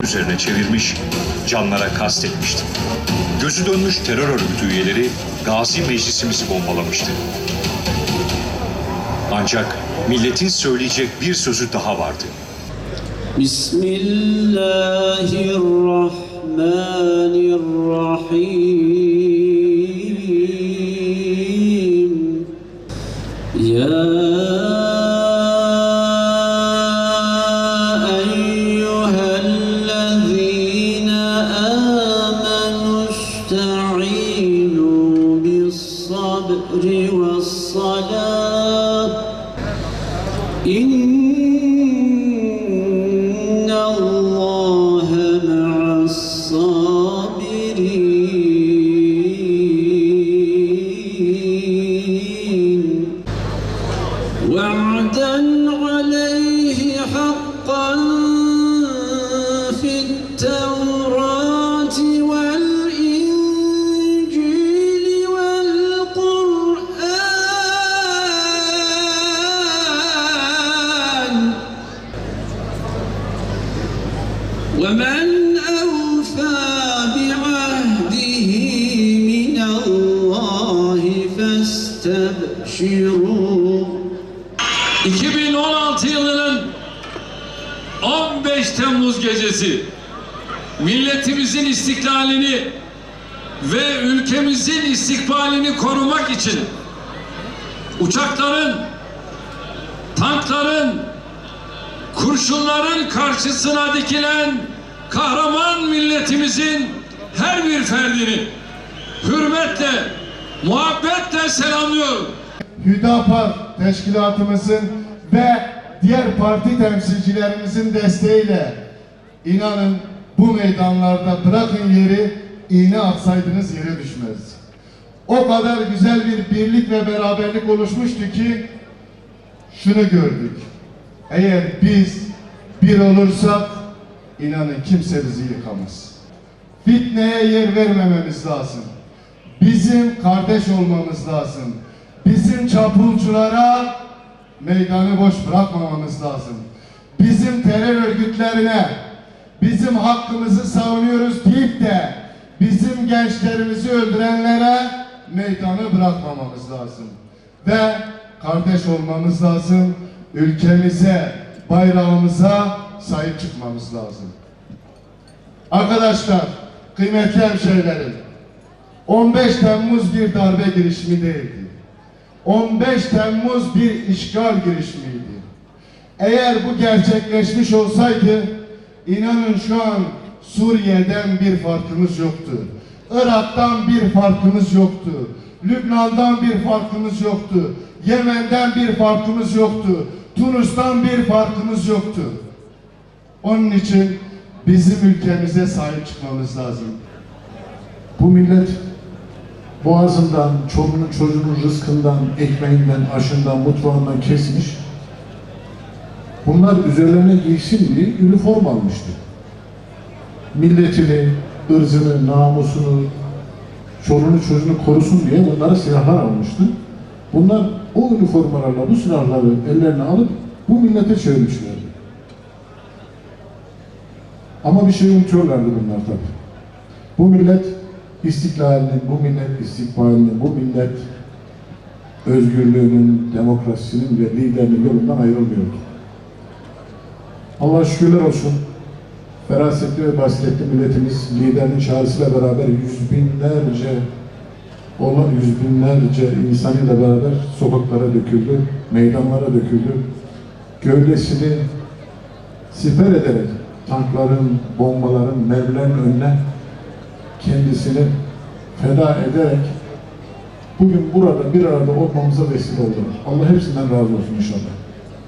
üzerine çevirmiş, canlara kastetmişti. Gözü dönmüş terör örgütü üyeleri Gazi Meclisimizi bombalamıştı. Ancak milletin söyleyecek bir sözü daha vardı. Bismillahirrahmanirrahim. Ya eyyühellezine amenu ista'inu bis-sabri ve's-salah. İnnallâhe ma'as-sabirin. Va'den aleyhi hakkan fit-Tevrati vel-İncili vel-Kur'an. وَمَنْ أَوْفَى بِعَهْدِهِ مِنَ اللّٰهِ فَاسْتَبْشِرُوا. 2016 yılının 15 Temmuz gecesi milletimizin istiklalini ve ülkemizin istikbalini korumak için uçakların, tankların, kurşunların karşısına dikilen kahraman milletimizin her bir ferdini hürmetle, muhabbetle selamlıyorum. Hüdapar teşkilatımızın ve diğer parti temsilcilerimizin desteğiyle inanın bu meydanlarda bırakın yeri, iğne atsaydınız yere düşmez. O kadar güzel bir birlik ve beraberlik oluşmuştu ki şunu gördük. Eğer biz bir olursak inanın kimse bizi yıkamaz. Fitneye yer vermememiz lazım. Bizim kardeş olmamız lazım. Bizim çapulculara meydanı boş bırakmamamız lazım. Bizim terör örgütlerine bizim hakkımızı savunuyoruz deyip de bizim gençlerimizi öldürenlere meydanı bırakmamamız lazım. Ve kardeş olmamız lazım. Ülkemize, bayrağımıza sahip çıkmamız lazım. Arkadaşlar, kıymetli hemşehrilerim, 15 Temmuz bir darbe girişimi değildi. 15 Temmuz bir işgal girişimiydi. Eğer bu gerçekleşmiş olsaydı, inanın şu an Suriye'den bir farkımız yoktu. Irak'tan bir farkımız yoktu. Lübnan'dan bir farkımız yoktu. Yemen'den bir farkımız yoktu. Tunus'tan bir farkımız yoktu. Onun için bizim ülkemize sahip çıkmamız lazım. Bu millet boğazından, çoluğunun çocuğunun rızkından, ekmeğinden, aşından, mutfağından kesmiş. Bunlar üzerlerine giysin diye üniform almıştı. Milletini, ırzını, namusunu, çoluğunu çocuğunu korusun diye bunlara silahlar almıştı. Bunlar o üniformalarla bu silahları ellerine alıp bu millete çevirmişlerdi. Ama bir şey unutuyorlardı bunlar tabii. Bu millet istiklalinin, bu millet istikbalinin, bu millet özgürlüğünün, demokrasinin ve liderliğinin yolundan ayrılmıyordu. Allah'a şükürler olsun. Ferasetli ve basiretli milletimiz liderinin çağrısıyla beraber yüz binlerce insanıyla beraber sokaklara döküldü, meydanlara döküldü. Gövdesini siper ederek tankların, bombaların, mermilerin önüne kendisini feda ederek bugün burada bir arada olmamıza vesile oldular. Allah hepsinden razı olsun inşallah.